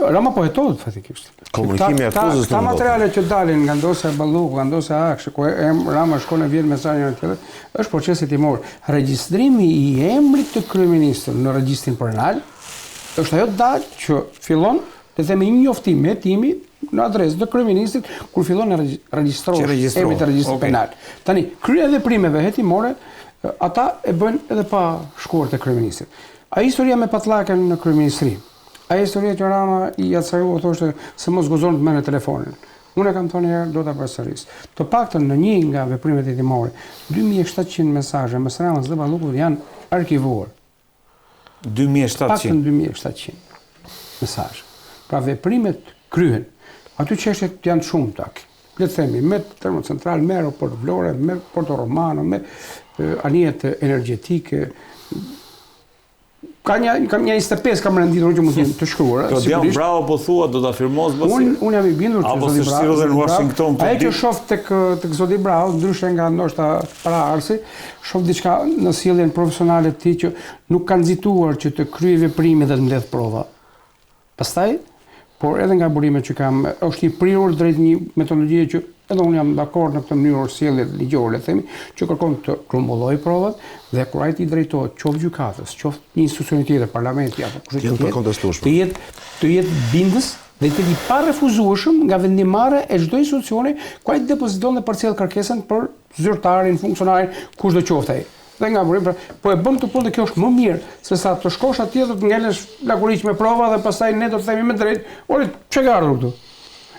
Rama po hetohet fatikisht. Komunikimi i akuzës ta materiale që dalin nga ndosa Balluku, nga ndosa Akshi, ku Rama shkon e vjen mesazhin e tjetër, është procesi timor. Regjistrimi i emrit të kryeministrit në regjistrin penal është ajo datë që fillon të themi një njoftim me timi në adresë të kryeministrit kur fillon të regjistrohet emri të regjistrit penal. Tani krye veprimeve hetimore ata e bëjnë edhe pa shkuar te kryeministri. A historia me patllakën në kryeministri. A historia që Rama i atsarua thoshte se mos guzon të merrë telefonin. Unë e kam thënë herë do ta përsëris. Të paktën në një nga veprimet hetimore, 2700 mesazhe mes Ramës dhe Ballukut janë arkivuar. 2700. Paktën 2700 mesazhe. Pra veprimet kryhen. Aty çështjet janë shumë tak. Le të themi me termocentral, me aeroport Vlore, me Porto Romano, me anijet energjetike. Kam një 25 kam renditur që mund të shkruar. Dian Bravo po thua do ta firmos basi. Unë jam i bindur që Zoti Bravo në Washington. Ai që shoh tek Zoti Bravo, ndryshe nga ndoshta para arsi, shoh diçka në sjelljen profesionale të tij që nuk kanë nxituar që të kryejë veprime dhe të mbledh prova. Pastaj, por edhe nga burimet që kam, është i prirur drejt një metodologjie që edhe unë jam dakord në këtë mënyrë sjellje ligjore, le të themi, që kërkon të grumbullojë provat dhe kur ai i drejtohet qoftë gjykatës, qoftë një institucioni tjetër, parlamenti apo kushtet tjetër, të jetë bindës dhe të jetë pa refuzueshëm nga vendimmarrja e çdo institucioni ku ai depoziton dhe përcjell kërkesën për zyrtarin, funksionarin, kushdo qoftë ai. Dhe nga burim, po e bëm të punë dhe kjo është më mirë se sa të shkosh atje dhe të ngelesh lakuriq me prova dhe pastaj ne do të themi me drejt, ori çe ka ardhur këtu.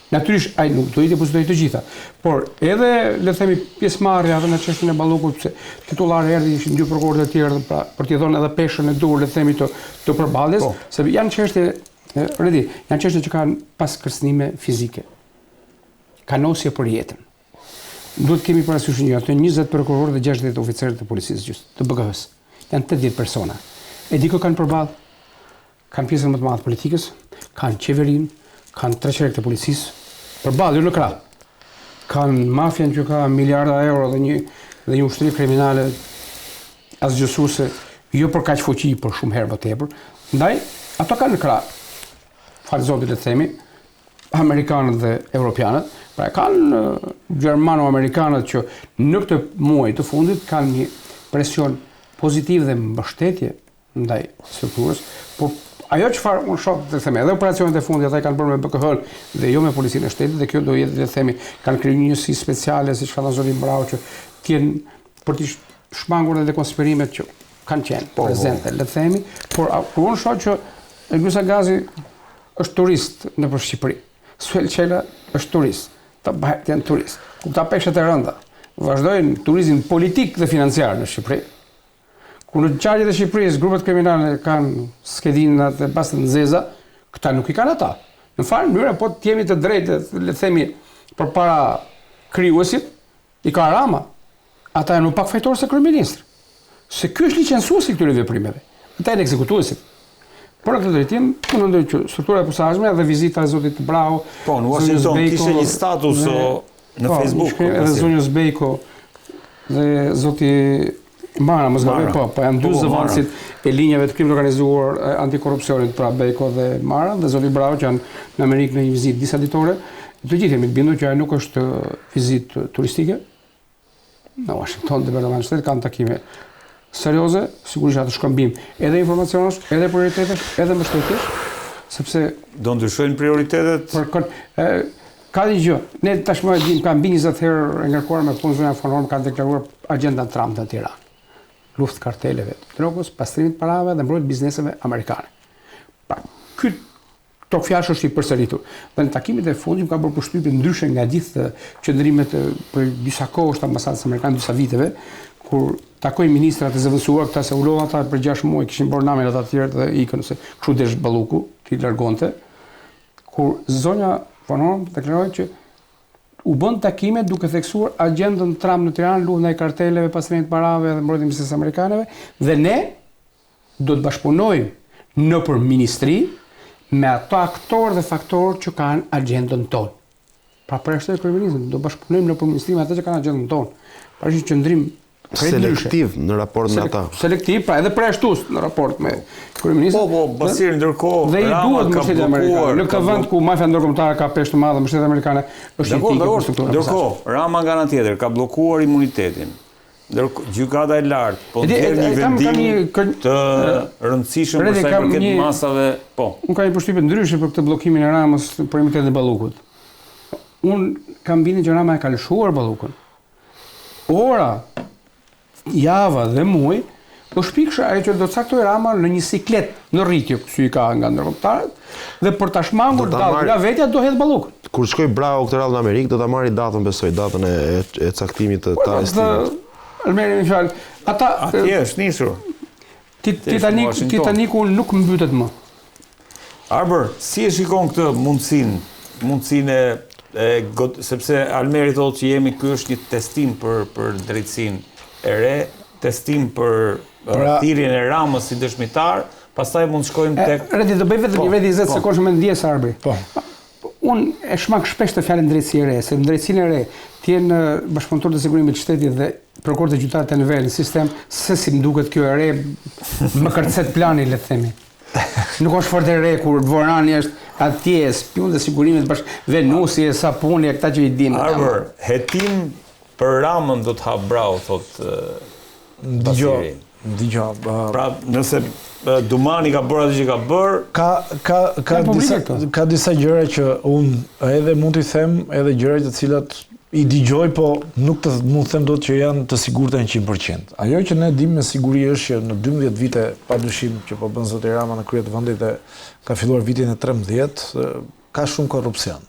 Natyrisht ai nuk do i depozitoj të gjitha, por edhe le të themi pjesëmarrja edhe në çështjen e Ballukut, pse titullarë erdhi ishin dy prokurorë të tjerë pra, për t'i dhënë edhe peshën e dur, le të themi të përballjes, sepse janë çështje janë çështje që kanë pas kërcënime fizike. Kanosje për jetën. Duhet kemi parasysh një ato 20 prokurorë dhe 60 oficerë të policisë të BK-s. Janë 80 persona. E di kë kanë përballë? Kanë pjesën më të madhe politikës, kanë qeverinë, kanë treqerët të policisë, përballë në krah. Kanë mafian që ka miliarda euro dhe një ushtri kriminale asgjësuese, jo për kaq fuqi, por shumë herë më tepër. Ndaj, ato kanë në krah. Falëzotit le të themi, amerikanët dhe europianët, pra kanë gjermano-amerikanët që në këtë muaj të fundit kanë një presion pozitiv dhe mbështetje ndaj strukturës, por ajo çfarë unë shoh të themi, edhe operacionet e fundit ata kanë bërë me BKH-n dhe jo me policinë e shtetit, dhe kjo do jetë le të themi, kanë krijuar një njësi speciale siç ka thënë Zoti Bravo që tjenë për të shmangur edhe konspirimet që kanë qenë prezente, le të themi, por unë shoh që Elvisa Gazi është turist nëpër Shqipëri. Suel Qela është turist. Ta bëhet janë turist. Kupta peshët e rënda. Vazhdojnë turizmin politik dhe financiar në Shqipëri. Ku në qarjet e Shqipërisë grupet kriminale kanë skedinat e pastë nxeza, këta nuk i kanë ata. Në farë mënyrë po të jemi të drejtë, le të themi, përpara krijuesit, i ka Rama. Ata janë më pak fajtorë se kryeministri. Se ky është licencuesi këtyre veprimeve. Ata janë ekzekutuesit. Por në këtë drejtim, unë mendoj që struktura e posaçme dhe vizita e Zotit Bravo, po në Washington kishte një status në Facebook, edhe zonjës Bejko dhe Zoti Mara, mos gaboj, po janë dy zëvendësit e linjave të krimit organizuar antikorrupsionit, pra Bejko dhe Mara, dhe Zoti Bravo që janë në Amerikë në një vizitë disa ditore. Të gjithë jemi të bindur që ajo nuk është vizitë turistike. Në Washington dhe Departamenti i Shtetit kanë takime serioze, sigurisht atë shkëmbim edhe informacionesh, edhe prioritetesh, edhe mbështetjesh, sepse do ndryshojnë prioritetet. Ka një gjë, ne tashmë e dim, kanë 20 herë e ngarkuar me punë zonja Fonorm, kanë deklaruar agjendan Trump në Tiranë. Luftë karteleve të drogës, pastrimit parave dhe mbrojtje bizneseve amerikane. Pra, këto fjalë është i përsëritur. Dhe në takimet e fundit ka bërë përshtypje ndryshe nga gjithë qendrimet për disa kohë të ambasadës amerikane disa viteve, kur takoi ministrat e zëvendësuar, këta se ulova ata për 6 muaj kishin bërë namin ata të tjerë dhe ikën se kështu desh Balluku, ti largonte. Kur zonja Fonorm deklaroi që u bën takime duke theksuar agjendën Trump në Tiranë, luftën ndaj karteleve, pastrimit të parave dhe mbrojtjen e biznesit amerikanëve, dhe ne do të bashkëpunojmë nëpër ministri me ato aktorë dhe faktorë që kanë agjendën tonë. Pra përveç kryeministrit, do bashkëpunojmë nëpër ministri me ata që kanë agjendën tonë. Pra është një qendrim selektiv në raport me ata. Selektiv, pra edhe përjashtues në raport me kryeministrin. Po, Basir ndërkohë dhe i duhet mbështetja amerikane. Në këtë vend ku mafia ndërkombëtare ka peshë të madhe, mbështetja amerikane është etike. Ndërkohë, Rama nga ana tjetër ka bllokuar imunitetin. Gjykata e lartë, po nxjerr një vendim të rëndësishëm për sa i përket masave, po. Unë kam një përshtypje ndryshe për këtë bllokimin e Ramës për imunitetin e Ballukut. Unë kam bindjen që Rama e ka lëshuar Ballukun. Ora, java dhe muaj, është pikësha ajo që do të caktoj Rama në një siklet në rritje, si i ka nga ndërkombëtarët, dhe për ta shmangur nga vetja do hedh Ballukun. Kur shkoj bravo këtë radhë në Amerikë, do ta marri datën, besoj, datën e caktimit të arrestimit. Almeri më fjalë, ata atje është nisur. Titaniku nuk mbytet më. Arbër, si e shikon këtë mundësinë sepse Almeri thotë që ky është një testim për drejtsinë e re, testim për thirrjen e Ramës si dëshmitar, pastaj mund të shkojmë tek Redi do bëj vetëm një vetë 20 sekondë me ndjes Arbri. Po. Unë e shmak shpesh të fjalën drejtësi e re, se në drejtsinë e re të jenë bashkëpunëtorë të sigurimit të shtetit dhe prokurorët e gjyqtarët e nivelit në sistem, se si më duket kjo e re më kërcet plani, le të themi. Nuk është fort e re kur Dvorani është atje, spion dhe sigurimit Venusi, Sapuni, këta që i dinë. Arbër, hetim për Ramën do të hap brau, thotë Basiri. Dgjoj. Pra, nëse Dumani ka bërë atë që ka bërë, ka disa gjëra që unë edhe mund t'i them, edhe gjëra të cilat i dëgjoj, po nuk të mund të them dot që janë të sigurta 100%. Ajo që ne dimë me siguri është që në 12 vite padyshim që po bën zoti Rama në krye të vendit dhe ka filluar vitin e 13, ka shumë korrupsion.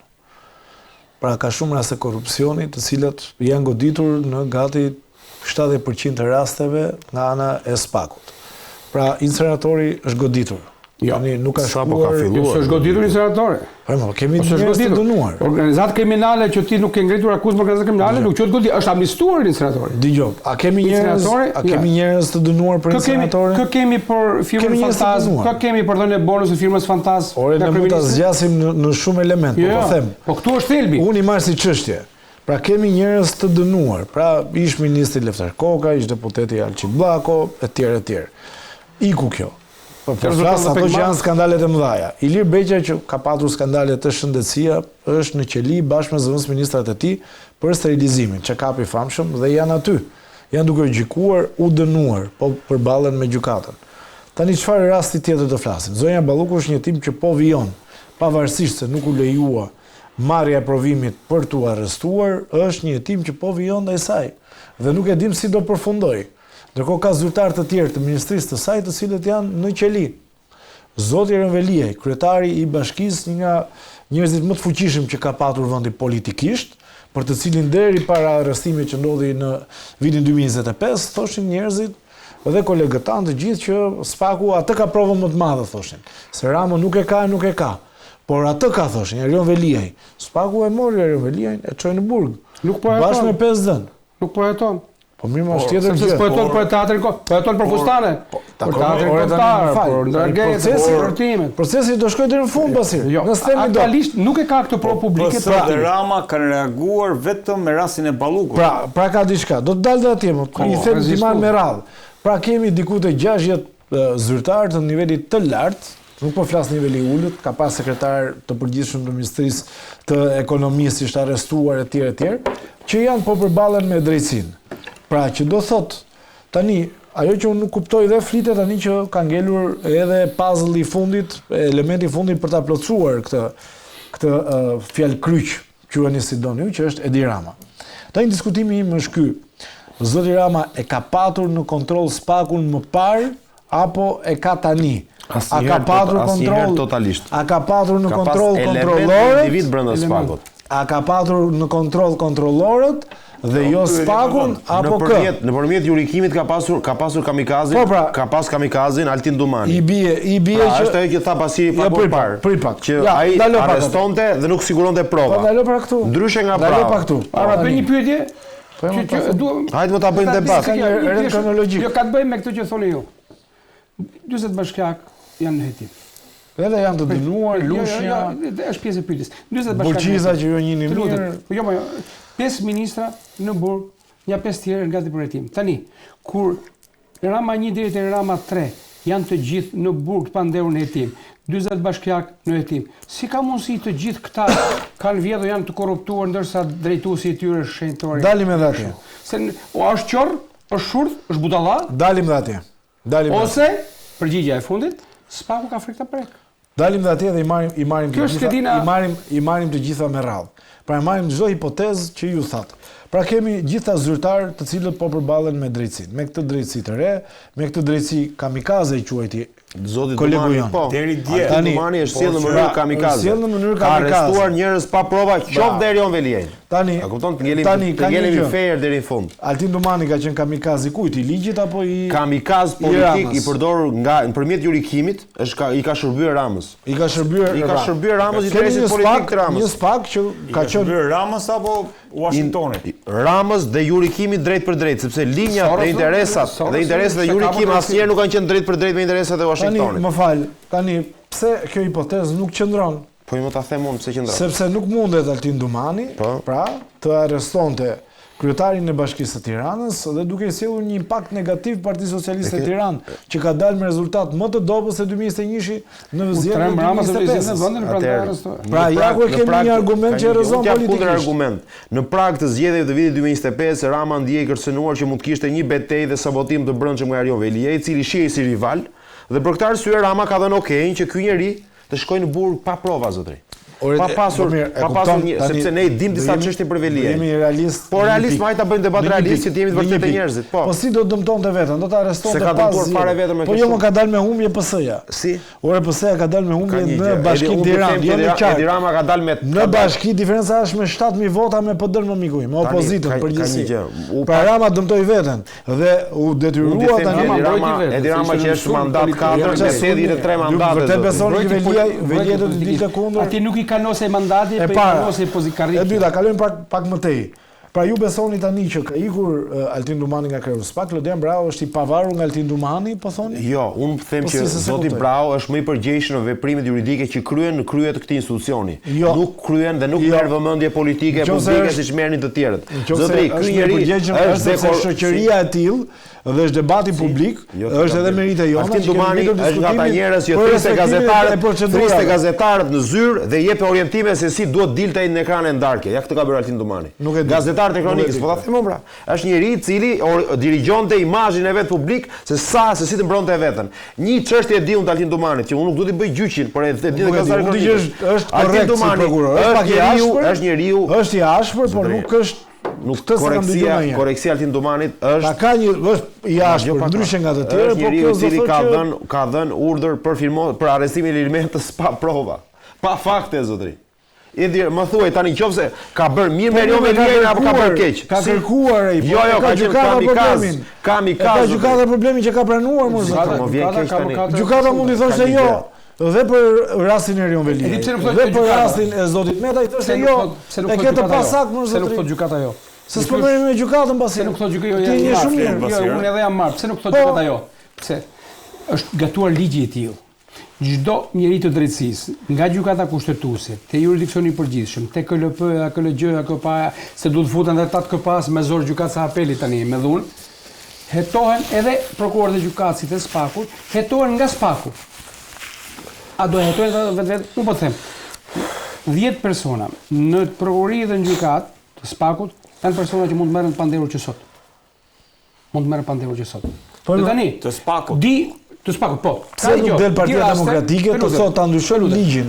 Pra ka shumë raste korrupsioni të cilat janë goditur në gati 70% të rasteve nga ana e SPAK-ut. Pra incineratori është goditur. Jo, nuk ka shkuar. Është goditur incineratori. Po, kemi njerëz të dënuar. Organizatë kriminale që ti nuk ke ngritur akuzë për organizatë kriminale, nuk quhet goditur, është amnistuar incineratori. Dgjoj, a kemi njerëz të dënuar për incineratori? Kë kemi për firmën Fantaz, kë kemi për dhënë bonus të firmës Fantaz. Ore, ne mund ta zgjasim në shumë elemente, po them. Po këtu është thelbi. Unë i marr si çështje. Pra kemi njerëz të dënuar. Pra ish ministri Lefter Koka, ish deputeti Alçi Bllako, etj. Iku kjo. Po flas ato që janë skandalet e mëdha. Ilir Beqa që ka patur skandale të shëndetësia është në qeli bashkë me zëvendës ministrat e tij për sterilizimin, check-up i famshëm dhe janë aty. Janë duke gjykuar, u dënuar, po përballen me gjykatën. Tani çfarë rasti tjetër të flasim? Zonja Balluku është një tim që po vijon, pavarësisht se nuk u lejua marrja e provimit për t'u arrestuar, është një tim që po vijon ndaj saj dhe nuk e dim si do përfundoj. Ndërkohë ka zyrtarë të tjerë të ministrisë të saj të cilët janë në qeli. Zoti Rënveliaj, kryetari i bashkisë, një nga njerëzit më të fuqishëm që ka patur vendi politikisht, për të cilin deri para arrestimit që ndodhi në vitin 2025, thoshin njerëzit dhe kolegët tanë të gjithë që SPAK-u atë ka provën më të madhe, thoshin. Se Rama nuk e ka. Por atë ka, thoshin, Rënveliaj. SPAK-u e mori Rënveliajin e çoi në burg. Bashkë me 5 dënë. Nuk po jeton. Po mirë më është tjetër gjë. Po jeton për teatrin, po jeton për fustane. Për teatrin kombëtar, për ndërgjegjës, për urtimet. Procesi do shkojë deri në fund pasi. Aktualisht nuk e ka këtë pro publike. Pra Rama kanë reaguar vetëm me rastin e Ballukut. Pra ka diçka. Do të dalë atje, i them Diman me radhë. Pra kemi diku të 60 zyrtarë të nivelit të lartë. Nuk po flas niveli i ulët, ka pas sekretar të përgjithshëm të Ministrisë të Ekonomisë ishte arrestuar etj, që janë po përballen me drejtsinë. Pra që do thot, tani, ajo që unë nuk kuptoj dhe flitet tani që ka ngelur edhe puzzle i fundit, elementi i fundit për ta plotësuar këtë fjalë kryq, quheni si doni ju, që është Edi Rama. Tani diskutimi im është ky. Zoti Rama e ka patur në kontroll SPAK-un më parë apo e ka tani? A ka patur kontroll totalisht? A ka patur në kontroll kontrollorët? Individ brenda SPAK-ut. A ka patur në kontroll kontrollorët? Dhe jo SPAK-un apo kë? Nëpërmjet jurikimit ka pasur kamikazin, ka pas kamikazin Altin Dumani. I bie që është ajo që tha Basiri pak më parë. Pripat. Që ai arrestonte dhe nuk siguronte prova. Po ndalo para këtu. Ndryshe nga prava. Ndalo pa këtu. Ara bëj një pyetje. Hajde më ta bëjmë debat. Rend kronologjik. Jo ka të bëjë me këtë që thoni ju. 40 bashkiak janë në hetim. Edhe janë të dënuar, Lushja. Është pjesë e pyetjes. 40 bashkiak. Burqiza që ju njihni mirë. Jo, 5 ministra në burg, një 5 tjerë nga gati për hetim. Tani, kur Rama 1 deri te Rama 3 janë të gjithë në burg pa ndërur në hetim, 40 bashkiak në hetim. Si ka mundësi të gjithë këta kanë vjedhur janë të korruptuar ndërsa drejtuesi i tyre është shenjtori? Dalim edhe atje. Se është qorr, është shurdh, është budalla? Dalim edhe atje. Ose përgjigjja e fundit, Spaku ka frikë të prek. Dalim dhe atje dhe i marrim të gjitha me radhë. Pra i marrim çdo hipotezë që ju thatë. Pra kemi gjitha zyrtarë të cilët po përballen me drejtësinë, me këtë drejtësi të re, me këtë drejtësi kamikaze i quajti Zoti kolegu Dumani, jon. po. Deri dje. Dumani është sjellë në mënyrë kamikaze. Sjellë në mënyrë Ka kamikaze. arrestuar njerëz pa prova, qoftë deri on Veliaj. Tani, A kupton të ngelemi fair deri në fund. Altin Dumani ka qenë kamikaze i kujt, i ligjit apo i Kamikaz politik i përdorur nëpërmjet jurikimit, i ka shërbyer Ramës. I ka shërbyer Ramës interesit politik të Ramës. Një spak që ka qenë Ramës apo Washingtonit? Ramës dhe jurikimit drejt për drejt, sepse linjat dhe interesat e jurikimit asnjëherë nuk kanë qenë drejt për drejt me interesat e Washingtonit. Tani, më fal, tani pse kjo hipotezë nuk qëndron? Po më ta them unë pse qëndron. Sepse nuk mundet Altin Dumani, pra, të arrestonte kryetarin e Bashkisë së Tiranës dhe duke sjellur një impakt negativ Partisë Socialiste e Tiranë, që ka dalë me rezultat më të dobët se 2021 në zgjedhjen e 2025. Pra ja ku kemi një argument që rrezon politikisht. Argument. Në prag të zgjedhjeve të vitit 2025, Rama ndjej kërcënuar që mund të kishte një betejë dhe sabotim të brendshëm nga Arjon Veliaj, i cili shihej si rival, dhe për këtë arsye Rama ka dhënë okejin që ky njeri të shkojë në burg pa prova zotëri. Pa pasur sepse ne i dim disa çështje për Veliaj. Jemi realist. Po realist, më hajta bëjmë debat realist që të jemi të vërtetë të njerëzit. Po si do të dëmtonte veten? Do të arrestonte pas. Se ka dëmtuar fare vetëm me këtë. Po jo, më ka dalë me humbje PS-ja. Si? Ore PS-ja ka dalë me humbje në Bashkinë Tiranë, jo në qark. Edi Rama ka dalë me në bashki diferenca është me 7000 vota me PD më mikuj, me opozitën përgjithësi. Pra Rama dëmtoi veten dhe u detyrua tani Edi Rama që është mandat 4 me sedhi në 3 mandate. Vërtet besoni që Veliaj do të dilte kundër? Aty nuk i kanose mandat e dyta, kalojmë pak më tej. Pra ju besoni tani që ka ikur Altin Dumani nga kreu SPAK, Lodian Brau është i pavarur nga Altin Dumani, po thoni? Jo, unë them që zoti Brau është më i përgjegjshëm në veprimet juridike që kryen në krye të këtij institucioni. Nuk kryen dhe nuk merr vëmendje politike publike siç merrin të tjerët. Zotëri, ky njeri është shoqëria e tillë dhe është debati publik, është edhe merita jone. Altin Dumani është nga ata njerëz që thrisë gazetarët në zyrë dhe jep orientime se si duhet dilte në ekranin ndarke. Ja këtë ka bërë Altin Dumani. Gazetarët e kronikës, po ta them pra. Është njeri i cili dirigjonte imazhin e vet publik se si të mbronte veten. Një çështje e diun Altin Dumanit që unë nuk do t'i bëj gjyqin, por e di të gazetarët e kronikës. Është korrekt si prokuror. Është njeriu, është i ashpër, por nuk është koreksia Altin Dumanit është ka është i ashpër ndryshe nga të tjerë, por kjo i cili ka dhënë urdhër për arrestimin e elementës pa prova, pa fakte zotëri. Më thuaj tani nëse ka bërë mirë me Arjon Veliaj apo ka bërë keq. Ka kërkuar ai. Jo, ka gjykata Ka gjykata problemin që ka pranuar më zot. Gjykata mund i thoshte jo. Dhe për rastin e Arjon Veliaj. Dhe për rastin e zotit Meta i thoshte jo. E ke të pasakt më zotëri. Se nuk thot gjykata jo. Se s'po merrem me gjykatën pasi. Se nuk thot gjykata jo. Ti je shumë mirë. Jo, unë edhe jam marr. Pse nuk thot gjykata jo? Pse? Është gatuar ligji i tillë. Çdo njeri të drejtësisë, nga gjykata kushtetuese, te jurediksioni i përgjithshëm, te KLP-ja, KLG-ja, KPA-ja, se duhet futen edhe 8 KPA-s me zor gjykatës së apelit tani me dhunë, hetohen edhe prokurorët e gjykatës të SPAK-ut, hetohen nga SPAK-u. A do hetohen vetë? Unë po them. 10 persona në prokurori dhe në gjykatë të SPAK-ut janë persona që mund të merren pa ndërur që sot. Mund të merren pa ndërur që sot. Po tani të SPAK-ut. Të SPAK-ut, po. Se nuk del Partia Demokratike të thotë ta ndryshojë ligjin.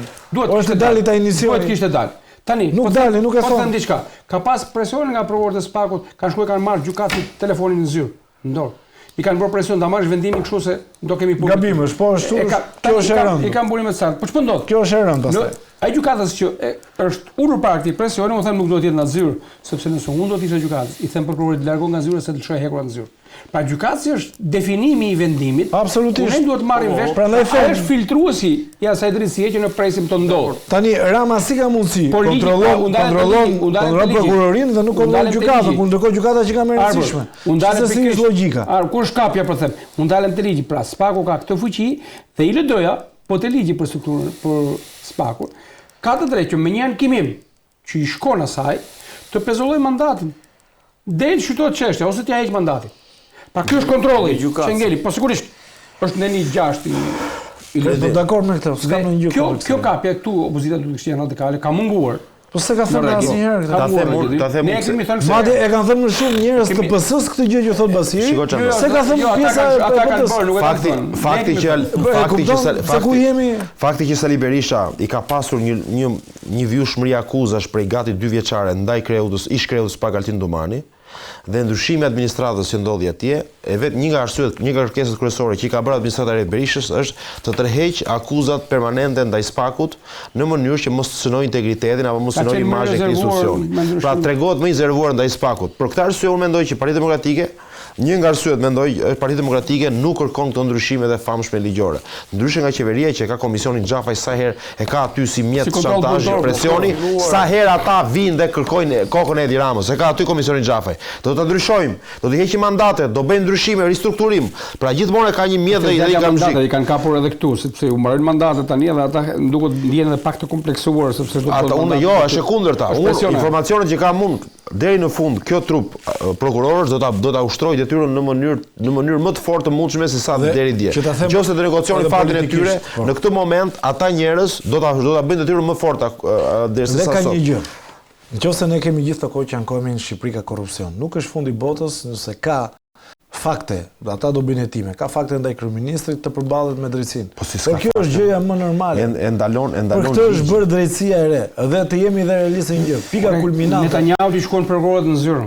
Ose dali ta iniciojë. Duhet kishte dalë. Tani, nuk dalë, nuk e thon. Po them diçka. Ka pas presion nga prokurorët e SPAK-ut, kanë shkuar kanë marrë gjykatën telefonin në zyrë, në dorë. I kanë bërë presion ta marrësh vendimin kështu se do kemi punë. Gabim është, po ashtu. Kjo është e rëndë. I kanë burime të saktë. Po ç'po ndodh? Kjo është e rëndë pastaj. Ai gjykatës që është ulur para këtij presioni, më them nuk duhet të jetë në zyrë, sepse nëse unë do të isha gjykatës, i them prokurorit largo nga zyra se të lëshoj hekur në zyrë. Pra gjykatësi është definimi i vendimit. Absolutisht. Ne duhet marrim vesh. Prandaj është filtruesi i asaj drejtësie që ne presim të ndodhur. Tani Rama si ka mundësi? Kontrollon prokurorin dhe nuk kontrollon gjykatën, kur ndërkohë gjykata që ka më rëndësishme. Se si është logjika? Kur shkapja po them, u ndalën te ligji, pra SPAK-u ka këtë fuqi dhe i LD-ja, po te ligji për strukturën për SPAK-un, ka të drejtë që me një ankim që i shkon asaj të pezulloj mandatin. Del shqytohet çështja ose t'ja heq mandatin. Pra ky është kontrolli, Çengeli, po sigurisht është në një 6 i Po dakord me këtë, s'kam në një gjë. Kjo kapja këtu opozita duke qenë radikale ka munguar. Po se ka thënë asnjëherë këtë. Ta them. Madje e kanë thënë më shumë njerëz të PS-s këtë gjë që thot Basiri. Se ka thënë pjesa fakti që Sali Berisha i ka pasur një vjushmëri akuzash prej gati 2 vjeçare ndaj ish kreutës Pak Altin Domani dhe ndryshimi administratës që ndodhi atje, e vetë një nga arsyet, një nga kërkesat kryesore që i ka bërë administrata e Berishës është të tërheq akuzat permanente ndaj Spakut në mënyrë që mos të synojë integritetin apo mos synojë imazhin e këtij institucioni. Pra tregohet më i rezervuar ndaj Spakut. Për këtë arsye unë mendoj që Partia Demokratike një nga arsyet mendoj Partia Demokratike nuk kërkon këto ndryshime dhe famshme ligjore. Ndryshe nga qeveria që ka komisionin Xhafaj sa herë e ka aty si mjet shantazhi, presioni, sa herë ata vinë dhe kërkojnë kokën e Edi Ramës, e ka aty komisionin Xhafaj. Do ta ndryshojmë, do të heqim mandatet, do bëjmë ndryshime, ristrukturim. Pra gjithmonë ka një mjet dhe i mandatet i kanë kapur edhe këtu, sepse u mbarojnë mandatet tani dhe ata duket ndjen edhe pak të kompleksuar sepse do ata unë jo, është e kundërta. Informacionet që kam unë deri në fund kjo trup prokurorësh do ta ushtrojë detyrën në mënyrë më të fortë të mundshme se sa deri dje. Nëse të negocioni faktin e tyre, në këtë moment ata njerëz do ta bëjnë detyrën më fortë derisa sa sot. Dhe ka një gjë. Nëse ne kemi gjithë të kohë që ankohemi në Shqipëri ka korrupsion, nuk është fundi botës nëse ka fakte, ata do bëjnë hetime, ka fakte ndaj kryeministrit të përballet me drejtsinë. Po kjo është gjëja më normale. E ndalon. Për këtë është bërë drejtësia e re, dhe të jemi dhe realistë një gjë. Pika kulminante. Netanyahu i shkon prokurorët në zyrë.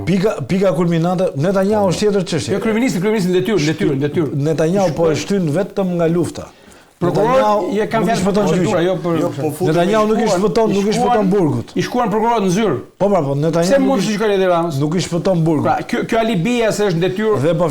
Pika kulminante, Netanyahu është tjetër çështje. Jo kryeministri detyrë. Netanyahu po e shtyn vetëm nga lufta. Prokurorët e kanë fjalë procedura, jo për Netanyahu nuk i shpëton burgut. I shkuan prokurorët në zyrë. Po Netanyahu. Pse mund të shkojë Edi Ramës? Nuk i shpëton burgut. Pra kjo alibia se është detyrë. Dhe po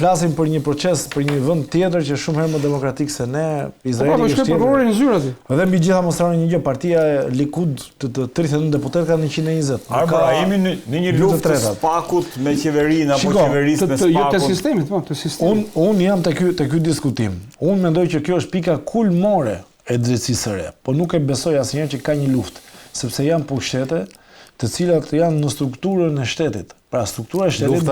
flasim për një proces, për një vend tjetër që shumë herë më demokratik se ne, Izraeli është tjetër. Po prokurori në zyrë aty. Dhe mbi gjitha mostroni një gjë, partia e Likud të 39 deputet ka 120. A jemi në një luftë të Spakut me qeverinë apo qeverisë me Spakut? Jo të sistemit, po, të sistemit. Unë jam te ky diskutim. Unë mendoj që kjo është pika kulmore e drejtësisë së re, po nuk e besoj asnjëherë që ka një luftë, sepse janë pushtete të cilat janë në strukturën e shtetit. Pra struktura e shtetit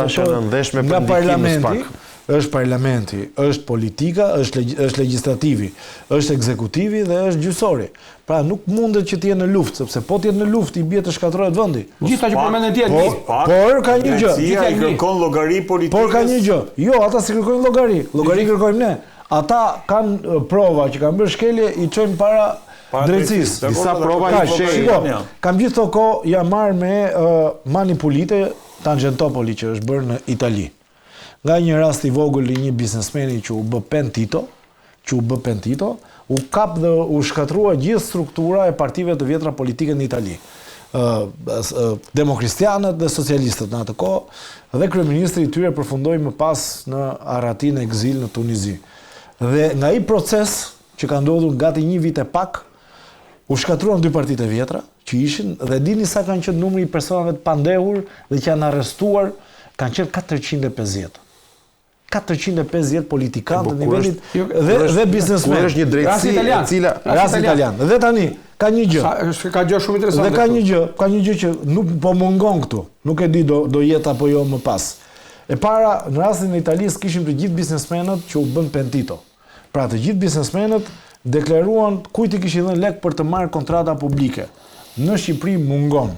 nga parlamenti, është politika, është legislativi, është ekzekutivi dhe është gjyqësori. Pra nuk mundet që të jenë në luftë, sepse po të jenë në luftë i bie të shkatërrohet vendi. Gjithta që përmenden ti por ka një gjë. Ai kërkon llogari politike. Por ka një gjë. Jo, ata si kërkojnë llogari. Llogari kërkojmë ne. Ata kanë prova që kanë bërë shkelje i çojnë para drejtësisë. Disa prova i shkelje. Kam gjithë këto kohë jam marrë me manipulite Tangentopoli që është bërë në Itali. Nga një rast i vogël i një biznesmeni që u bë pentito, u kap dhe u shkatrua gjithë struktura e partive të vjetra politike në Itali. Demokristianët dhe socialistët në atë kohë dhe kryeministri i tyre përfundoi më pas në Aratin e ekzil në Tunizi. Dhe nga i proces që ka ndodhur gati një vit e pak, u shkatruan 2 partitë e vjetra që ishin dhe dini sa kanë qenë numri i personave të pandehur dhe që janë arrestuar, kanë qenë 450. 450 politikanë të nivelit dhe biznesmen. Është një drejtësi e cila rast italian. Dhe tani ka një gjë. Ka gjë shumë interesante. Dhe ka një gjë që nuk po mungon këtu. Nuk e di do jetë apo jo më pas. E para, në rastin e Italisë kishim të gjithë biznesmenët që u bën pentito. Pra të gjithë biznesmenët deklaruan kujt i kishin dhënë lek për të marrë kontrata publike. Në Shqipëri mungon.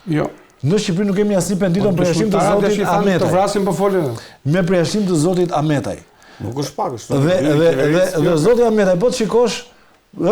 Jo. Në Shqipëri nuk kemi asnjë pentito me përjashtim të zotit Ametaj. Të vrasim po folën. Me përjashtim të zotit Ametaj. Nuk është pak është. Dhe zoti Ametaj, po të shikosh,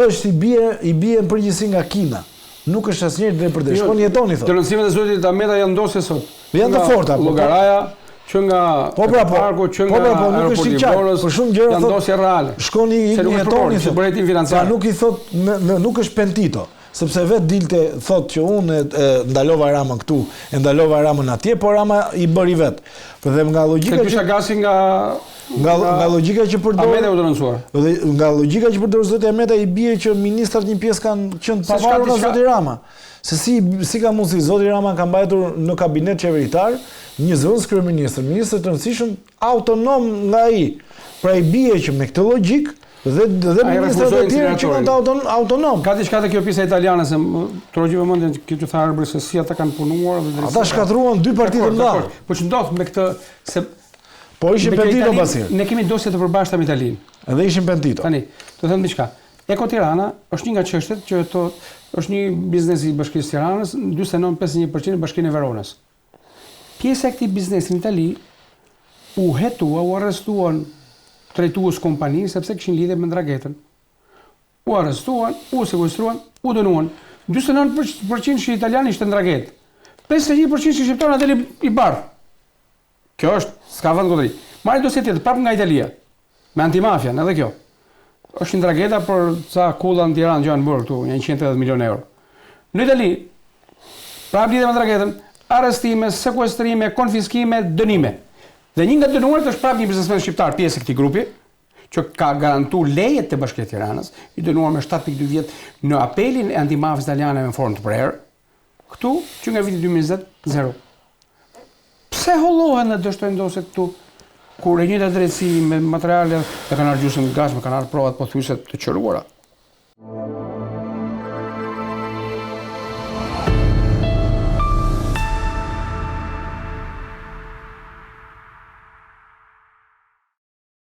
është i bie në përgjithësi nga Kina. Nuk është asnjëherë drejt për drejt. Shkoni jetoni thotë. Denoncimet e zotit Ametaj janë ndosë sot. Janë të forta. Llogaraja që nga parku, që nga aeroporti i Vorës, për shumë gjëra janë ndosje reale. Shkoni jetoni thotë. Buretin financiar. Nuk i thot nuk është pentito, sepse vetë dilte thotë që unë ndalova Ramën këtu, e ndalova Ramën atje, por Rama i bëri vet. Por dhe nga logjika që kisha gasi nga logjika që përdor Ametaj u denoncuar. Dhe nga logjika që përdor zoti Ametaj i bie që ministrat një pjesë kanë qenë pavarur nga zoti Rama. Se si ka mundësi zoti Rama ka mbajtur në kabinet qeveritar një zëvendës kryeministër, ministër të rëndësishëm autonom nga ai. Pra i bie që me këtë logjik Dhe ministrat e tjerë që kanë të autonom. Ka diçka te kjo pjesa italiane se trojëve mendjen që të tharë se si ata kanë punuar dhe ata shkatruan dy parti të mëdha. Po që ndodh me këtë se po ishin pentito pasi. Ne kemi dosje të përbashkëta me Italinë. Edhe ishin pentito. Tani, do të them diçka. Eko Tirana është një nga çështjet që është një biznes i Bashkisë Tiranës, 49.51% e Bashkinë e Veronës. Pjesa e këtij biznesi në Itali u hetua, u arrestuan drejtues kompani sepse kishin lidhje me ndragetën. U arrestuan, u sekuestruan, u dënuan. 49% që italianë ishte ndragetë. 51% që shqiptarë deli i bardh. Kjo është s'ka vend kundëri. Marrë dosje tjetër prapë nga Italia me antimafian, edhe kjo. Është ndrageta për ca kulla në Tiranë që janë bërë këtu, 180 milionë euro. Në Itali, prapë lidhje me ndragetën, arrestime, sekuestrime, konfiskime, dënime. Dhe një nga dënuarit është prapë një biznesmen shqiptar, pjesë e këtij grupi, që ka garantuar lejet të Bashkisë Tiranës, i dënuar me 7.2 vjet në apelin e antimafisë italiane në formë të prerë. Këtu që nga viti 2020 0. Pse hollohen dhe dështojnë dosje këtu kur e njëjta drejtësi me materiale e kanë argjusën gas, me kanë ardhur provat pothuajse të qëruara?